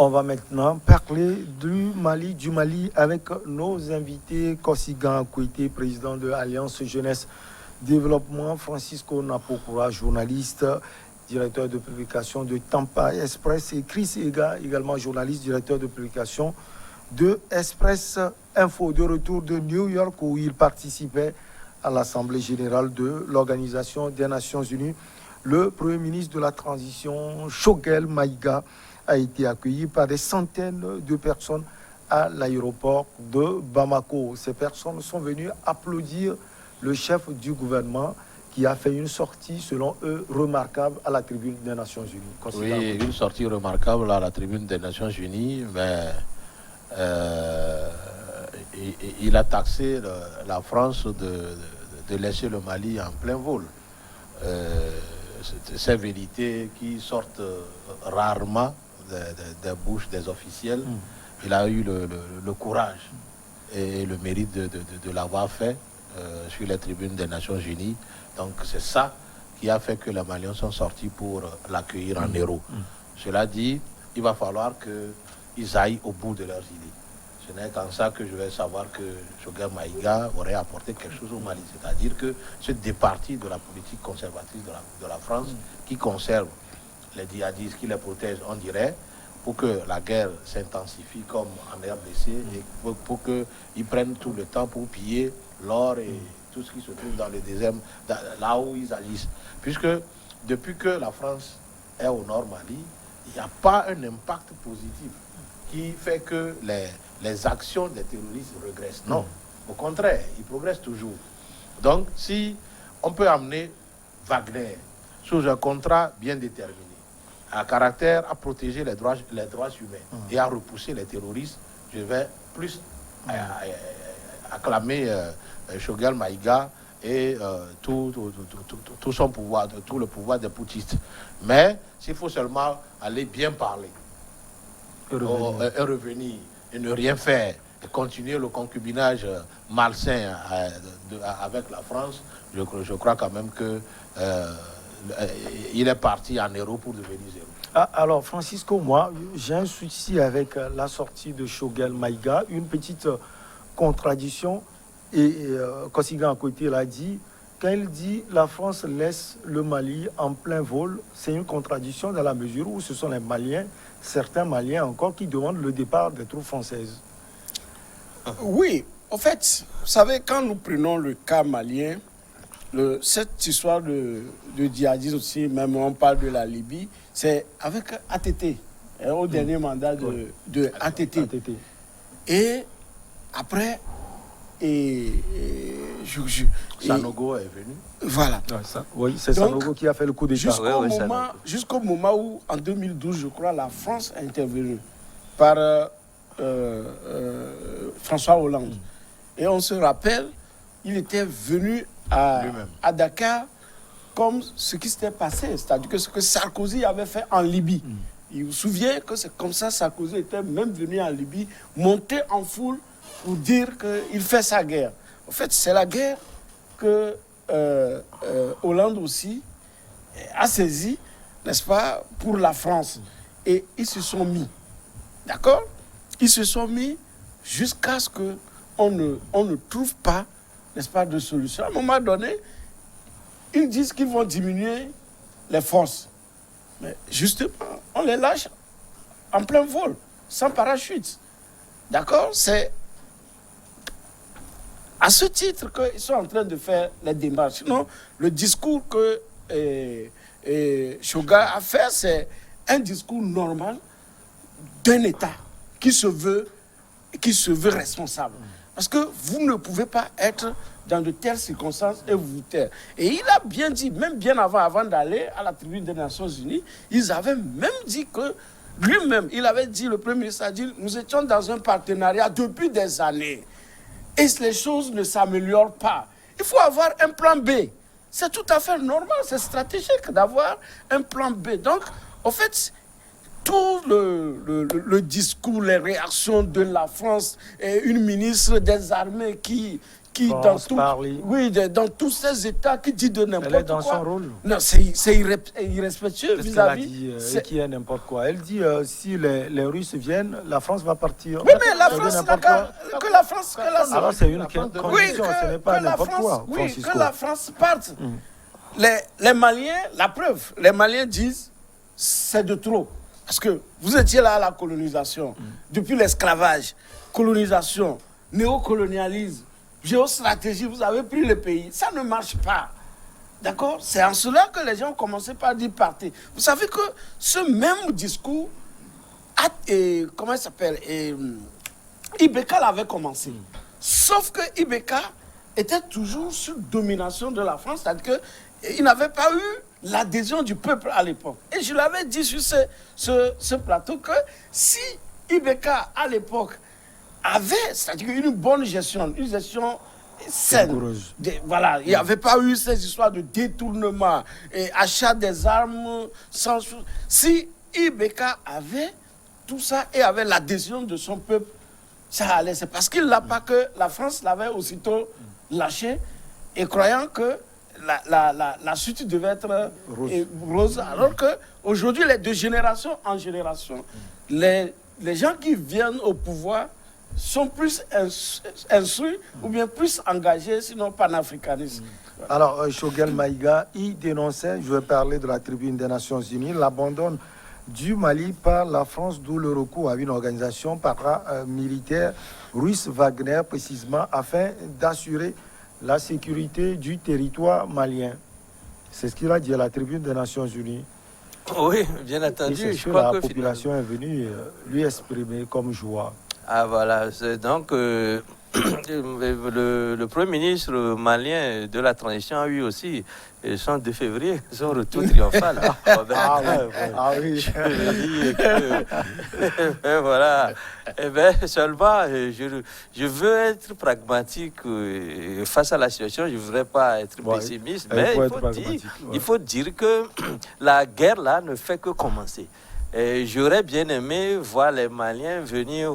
On va maintenant parler du Mali avec nos invités, Kosigan Kouité, président de l'Alliance Jeunesse Développement, Francisco Napokura, journaliste, directeur de publication de Tampa Express, et Chris Ega, également journaliste, directeur de publication de Express Info, de retour de New York où il participait à l'Assemblée générale de l'Organisation des Nations Unies. Le Premier ministre de la Transition, Choguel Maïga, a été accueilli par des centaines de personnes à l'aéroport de Bamako. Ces personnes sont venues applaudir le chef du gouvernement qui a fait une sortie, selon eux, remarquable à la tribune des Nations Unies. Oui, une sortie remarquable à la tribune des Nations Unies, mais il a taxé la France de laisser le Mali en plein vol. Ces vérités qui sortent rarement des bouches des officiels. Il a eu le courage et le mérite de l'avoir fait sur les tribunes des Nations Unies. Donc c'est ça qui a fait que les Maliens sont sortis pour l'accueillir en héros. Cela dit, il va falloir qu'ils aillent au bout de leurs idées. Ce n'est qu'en ça que je vais savoir que Choguel Maïga aurait apporté quelque chose au Mali. C'est-à-dire que ce départi de la politique conservatrice de la France qui conserve les djihadistes, qui les protège, on dirait, pour que la guerre s'intensifie comme en RDC et pour qu'ils prennent tout le temps pour piller l'or et tout ce qui se trouve dans le désert, là où ils agissent. Puisque depuis que la France est au nord Mali, il n'y a pas un impact positif qui fait que les actions des terroristes régressent. Non, au contraire, ils progressent toujours. Donc, si on peut amener Wagner sous un contrat bien déterminé, à caractère à protéger les droits humains et à repousser les terroristes, je vais plus acclamer Choguel Maïga et tout son pouvoir, tout le pouvoir des poutistes. Mais s'il faut seulement aller bien parler et revenir et ne rien faire et continuer le concubinage malsain avec la France, je crois quand même que il est parti en héros pour devenir zéro. Alors, Francisco, moi, j'ai un souci avec la sortie de Choguel Maïga, une petite contradiction. Et Kosigan à côté l'a dit, quand il dit la France laisse le Mali en plein vol, c'est une contradiction dans la mesure où ce sont les Maliens, certains Maliens encore, qui demandent le départ des troupes françaises. Oui, en fait, vous savez, quand nous prenons le cas malien, cette histoire de djihadisme aussi, même on parle de la Libye, c'est avec ATT, au dernier mandat de ATT. Et après, Sanogo est venu. Voilà. Oui, c'est Sanogo qui a fait le coup d'État. Jusqu'au moment où, en 2012, je crois, la France a intervenu par François Hollande. Et on se rappelle, il était venu à Dakar comme ce qui s'était passé, c'est-à-dire que ce que Sarkozy avait fait en Libye. Il vous souvient que c'est comme ça Sarkozy était même venu en Libye, monter en foule pour dire qu'il fait sa guerre. En fait, c'est la guerre que Hollande aussi a saisie, n'est-ce pas, pour la France. Et ils se sont mis, d'accord? Ils se sont mis jusqu'à ce qu'on ne trouve pas, n'est-ce pas, de solution. À un moment donné, ils disent qu'ils vont diminuer les forces. Mais justement, on les lâche en plein vol, sans parachute. D'accord? C'est à ce titre qu'ils sont en train de faire les démarches. Sinon, le discours que Choguel a fait, c'est un discours normal d'un État qui se veut responsable. Parce que vous ne pouvez pas être dans de telles circonstances et vous taire. Et il a bien dit, même bien avant d'aller à la tribune des Nations Unies, ils avaient même dit que lui-même, il avait dit, le Premier ministre a dit, nous étions dans un partenariat depuis des années. Et les choses ne s'améliorent pas. Il faut avoir un plan B. C'est tout à fait normal, c'est stratégique d'avoir un plan B. Donc, en fait, tout le discours, les réactions de la France, et une ministre des armées qui dans tous ces États qui dit de n'importe quoi. Elle est dans son rôle. Non, c'est irrespectueux vis-à-vis. C'est qui est n'importe quoi. Elle dit si les Russes viennent, la France va partir. Oui, mais la France, que la France. Alors c'est une condition, ce n'est pas n'importe quoi. Oui, que la France parte. Les Maliens, la preuve, les Maliens disent c'est de trop. Parce que vous étiez là à la colonisation, depuis l'esclavage, colonisation, néocolonialisme, géostratégie, vous avez pris le pays. Ça ne marche pas. D'accord? C'est en cela que les gens ont commencé par dire partez. Vous savez que ce même discours, comment il s'appelle? Ibeka l'avait commencé. Sauf que Ibeka était toujours sous domination de la France, c'est-à-dire qu'il n'avait pas eu l'adhésion du peuple à l'époque. Et je l'avais dit sur ce plateau que si Ibeka à l'époque avait, c'est-à-dire une bonne gestion, une gestion saine, voilà, il n'y avait pas eu ces histoires de détournement et achat des armes sans... Si Ibeka avait tout ça et avait l'adhésion de son peuple, ça allait. C'est parce qu'il n'a pas que la France l'avait aussitôt lâché et croyant que la suite devait être rose. Alors qu'aujourd'hui, de génération en génération, les gens qui viennent au pouvoir sont plus instruits ou bien plus engagés, sinon panafricanistes. Alors, Choguel Maïga, il dénonçait, je vais parler de la tribune des Nations Unies, l'abandon du Mali par la France, d'où le recours à une organisation paramilitaire russe, Wagner précisément, afin d'assurer la sécurité du territoire malien. C'est ce qu'il a dit à la tribune des Nations Unies. Oui, bien entendu. C'est ce que la population est venue lui exprimer comme joie. Ah voilà, c'est donc le Premier ministre malien de la transition a eu aussi le 2 février son retour triomphal. Oui. Voilà. Eh bien, seulement, je veux être pragmatique face à la situation. Je ne voudrais pas être pessimiste, mais il faut dire que la guerre là ne fait que commencer. J'aurais bien aimé voir les Maliens venir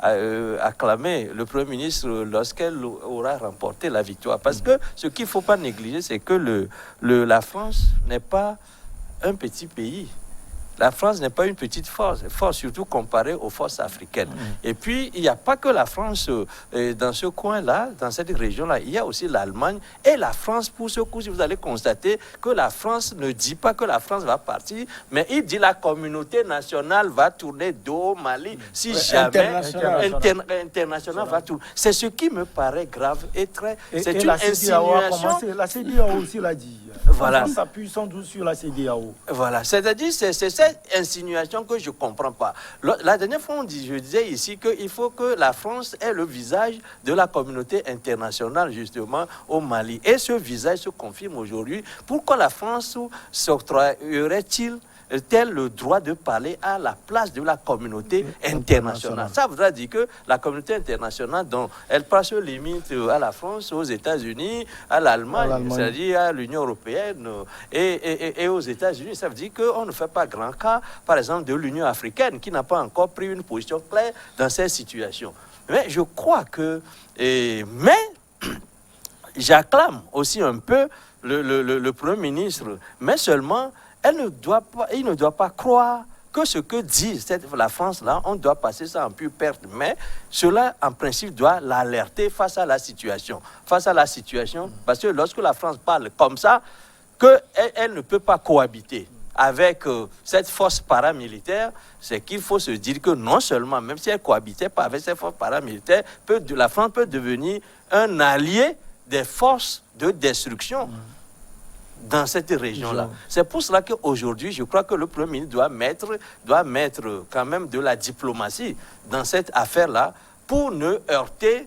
acclamer le Premier ministre lorsqu'elle aura remporté la victoire. Parce que ce qu'il ne faut pas négliger, c'est que la France n'est pas un petit pays. La France n'est pas une petite force, surtout comparée aux forces africaines. Et puis, il n'y a pas que la France dans ce coin-là, dans cette région-là. Il y a aussi l'Allemagne et la France. Pour ce coup, vous allez constater que la France ne dit pas que la France va partir, mais il dit la communauté nationale va tourner dos au Mali si jamais international va tourner. C'est ce qui me paraît grave et très... C'est une insinuation. La CEDEAO aussi l'a dit. Voilà. La France s'appuie sans doute sur la CEDEAO. Voilà. C'est-à-dire, c'est cette insinuation que je ne comprends pas. La dernière fois, je disais ici qu'il faut que la France ait le visage de la communauté internationale, justement, au Mali. Et ce visage se confirme aujourd'hui. Pourquoi la France s'octroierait-il tel le droit de parler à la place de la communauté internationale? Ça voudrait dire que la communauté internationale, dont elle passe limite à la France, aux États-Unis, à l'Allemagne, c'est-à-dire à l'Union européenne et aux États-Unis, ça veut dire qu'on ne fait pas grand cas, par exemple, de l'Union africaine, qui n'a pas encore pris une position claire dans ces situations. Mais je crois que... mais j'acclame aussi un peu le Premier ministre, mais seulement... il ne doit pas croire que ce que dit la France, là, on doit passer ça en pure perte. Mais cela, en principe, doit l'alerter face à la situation. Face à la situation, parce que lorsque la France parle comme ça, qu'elle ne peut pas cohabiter avec cette force paramilitaire, c'est qu'il faut se dire que non seulement, même si elle ne cohabitait pas avec cette force paramilitaire, la France peut devenir un allié des forces de destruction dans cette région-là. C'est pour cela qu'aujourd'hui, je crois que le Premier ministre doit mettre quand même de la diplomatie dans cette affaire-là pour ne heurter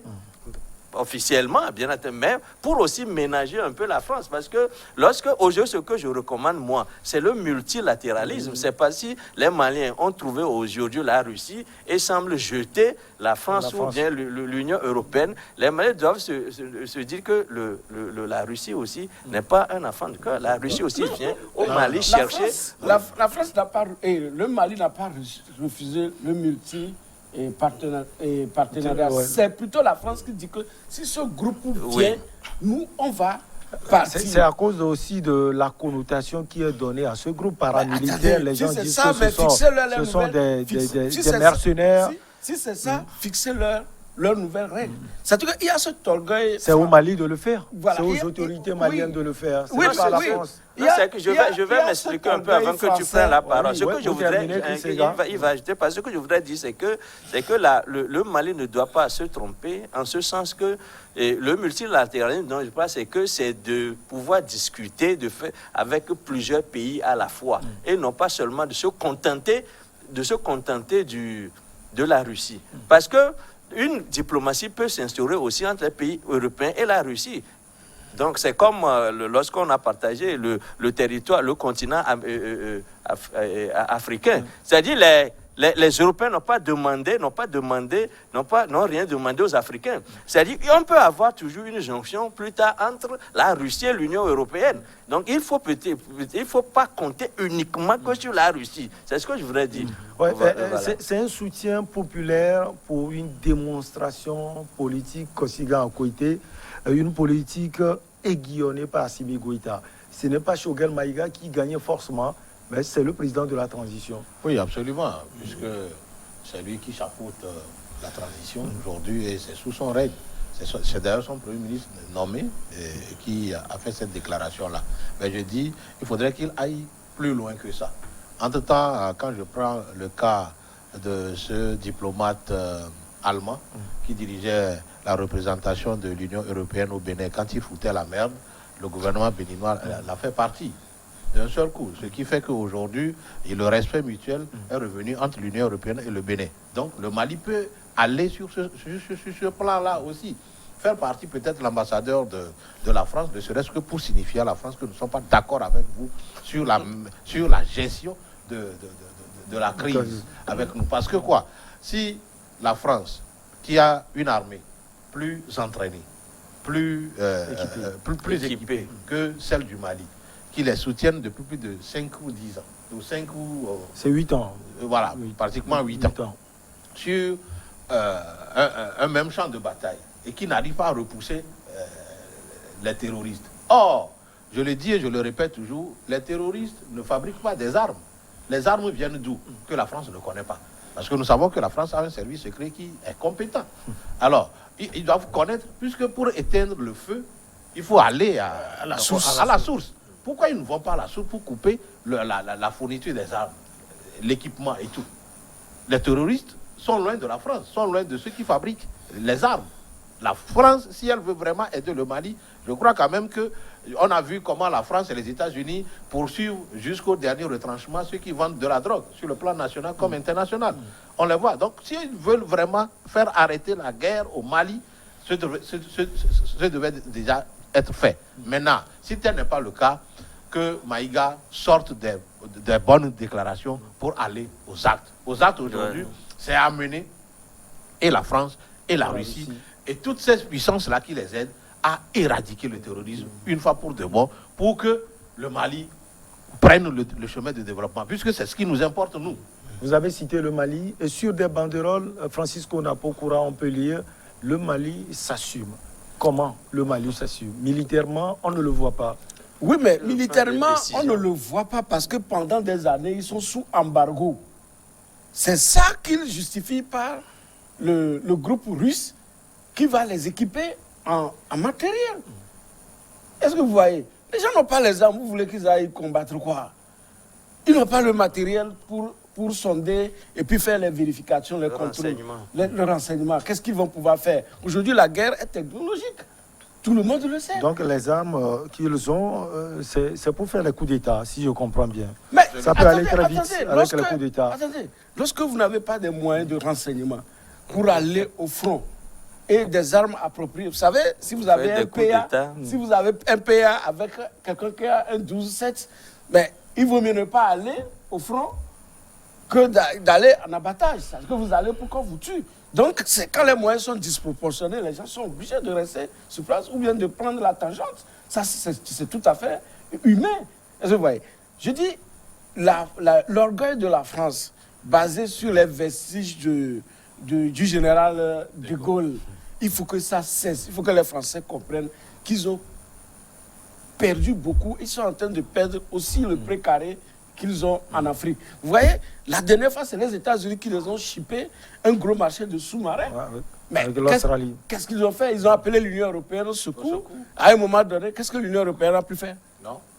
officiellement, bien entendu, mais pour aussi ménager un peu la France. Parce que aujourd'hui, ce que je recommande, moi, c'est le multilatéralisme. C'est pas si les Maliens ont trouvé aujourd'hui la Russie et semblent jeter la France ou bien l'Union européenne. Les Maliens doivent se dire que la Russie aussi n'est pas un enfant de cœur. La Russie aussi vient au Mali chercher... La France n'a pas... le Mali n'a pas refusé le partenariat. Ouais. C'est plutôt la France qui dit que si ce groupe vient, nous, on va partir. C'est à cause aussi de la connotation qui est donnée à ce groupe paramilitaire. Les gens disent que ce sont des mercenaires. Si c'est ça, fixez-leur leurs nouvelles règles. C'est-à-dire qu'il y a cet orgueil. C'est au Mali de le faire. Voilà. C'est aux autorités maliennes de le faire. Oui, C'est pas la oui. France. Je vais m'expliquer un peu avant que tu prennes la parole. Ce que je voudrais, il va ajouter, parce que ce que je voudrais dire, c'est que le Mali ne doit pas se tromper, en ce sens que le multilatéralisme, dont je parle, c'est que c'est de pouvoir discuter avec plusieurs pays à la fois, et non pas seulement de se contenter de la Russie. Parce que une diplomatie peut s'instaurer aussi entre les pays européens et la Russie. Donc c'est comme lorsqu'on a partagé le territoire, le continent africain. C'est-à-dire les Européens n'ont rien demandé aux Africains. C'est-à-dire qu'on peut avoir toujours une jonction plus tard entre la Russie et l'Union européenne. Donc il faut pas compter uniquement que sur la Russie. C'est ce que je voudrais dire. Ouais, Voilà. c'est un soutien populaire pour une démonstration politique Kosiga Nkoité, une politique aiguillonnée par Assimi Goïta. Ce n'est pas Choguel Maïga qui gagnait forcément, mais c'est le président de la transition. Oui, absolument, puisque c'est lui qui chapeaute la transition aujourd'hui et c'est sous son règne. C'est d'ailleurs son premier ministre nommé qui a fait cette déclaration-là. Mais je dis, il faudrait qu'il aille plus loin que ça. Entre-temps, quand je prends le cas de ce diplomate allemand qui dirigeait la représentation de l'Union européenne au Bénin, quand il foutait la merde, le gouvernement béninois l'a fait partie d'un seul coup. Ce qui fait qu'aujourd'hui, le respect mutuel est revenu entre l'Union européenne et le Bénin. Donc le Mali peut aller sur ce plan-là aussi. Faire partie peut-être l'ambassadeur de la France, ne serait-ce que pour signifier à la France que nous ne sommes pas d'accord avec vous sur la gestion de la crise avec nous. Parce que quoi, si la France, qui a une armée plus entraînée, plus équipée que celle du Mali, qui les soutiennent depuis plus de 5 ou 10 ans. C'est 8 ans. Voilà, pratiquement 8 ans. Sur un même champ de bataille et qui n'arrive pas à repousser les terroristes. Or, je le dis et je le répète toujours, les terroristes ne fabriquent pas des armes. Les armes viennent d'où? Que la France ne connaît pas. Parce que nous savons que la France a un service secret qui est compétent. Alors, ils doivent connaître, puisque pour éteindre le feu, il faut aller à la source. Pourquoi ils ne vont pas à la source pour couper la fourniture des armes, l'équipement et tout? Les terroristes sont loin de la France, sont loin de ceux qui fabriquent les armes. La France, si elle veut vraiment aider le Mali, je crois quand même qu'on a vu comment la France et les États-Unis poursuivent jusqu'au dernier retranchement ceux qui vendent de la drogue, sur le plan national comme international. On les voit. Donc, s'ils veulent vraiment faire arrêter la guerre au Mali, ce devait déjà être fait. Maintenant, si tel n'est pas le cas, que Maïga sorte des bonnes déclarations pour aller aux actes. Aux actes aujourd'hui, c'est amener et la France et la Russie et toutes ces puissances-là qui les aident à éradiquer le terrorisme une fois pour de bon, pour que le Mali prenne le chemin de développement, puisque c'est ce qui nous importe, nous. Vous avez cité le Mali, et sur des banderoles, Francisco Napokoura, on peut lire « Le Mali s'assume ». Comment le Mali s'assume? Militairement, on ne le voit pas. Oui, mais militairement, on ne le voit pas parce que pendant des années, ils sont sous embargo. C'est ça qu'ils justifient par le groupe russe qui va les équiper en matériel. Est-ce que vous voyez? Les gens n'ont pas les armes, vous voulez qu'ils aillent combattre quoi? Ils n'ont pas le matériel pour sonder et puis faire les vérifications, les contrôles, le renseignement. Qu'est-ce qu'ils vont pouvoir faire? Aujourd'hui, la guerre est technologique. Tout le monde le sait. Donc les armes qu'ils ont, c'est pour faire les coups d'État, si je comprends bien. Mais ça peut aller très vite avec les coups d'État. Attendez, lorsque vous n'avez pas de moyens de renseignement pour aller au front, et des armes appropriées. Vous savez, si vous avez un PA, avec quelqu'un qui a un 12-7, mais il vaut mieux ne pas aller au front que d'aller en abattage. C'est-à-dire que vous allez pour qu'on vous tue. Donc, c'est quand les moyens sont disproportionnés, les gens sont obligés de rester sur place ou bien de prendre la tangente. Ça, c'est tout à fait humain. Vous voyez, je dis, l'orgueil de la France, basé sur les vestiges du général de Gaulle, il faut que ça cesse. Il faut que les Français comprennent qu'ils ont perdu beaucoup. Ils sont en train de perdre aussi le précaré qu'ils ont en Afrique. Vous voyez, la dernière fois, c'est les États-Unis qui les ont chippé un gros marché de sous-marins. Ouais, mais l'Australie. Qu'est-ce qu'ils ont fait? Ils ont appelé l'Union européenne au secours. À un moment donné, qu'est-ce que l'Union européenne a pu faire?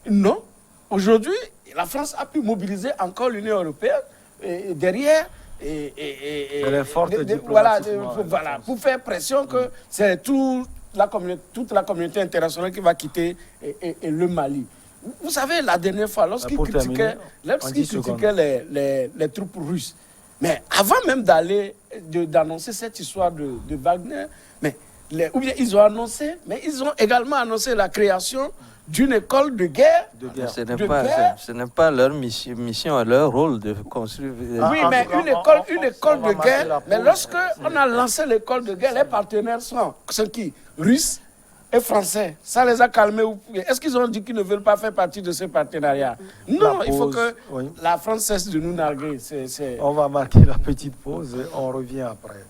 Non. Aujourd'hui, la France a pu mobiliser encore l'Union européenne derrière. Elle est forte voilà, pour faire pression que c'est toute la communauté internationale qui va quitter le Mali. Vous savez, la dernière fois, lorsqu'ils critiquaient les troupes russes, mais avant même d'annoncer cette histoire de Wagner, ou bien ils ont annoncé, mais ils ont également annoncé la création d'une école de guerre. Ce n'est pas leur mission, leur rôle de construire. Oui, mais une école de guerre. Mais lorsque on a lancé l'école de guerre, les partenaires sont qui? Russes et Français. Ça les a calmés. Est-ce qu'ils ont dit qu'ils ne veulent pas faire partie de ce partenariat? Non, il faut que la France cesse de nous narguer. On va marquer la petite pause et on revient après.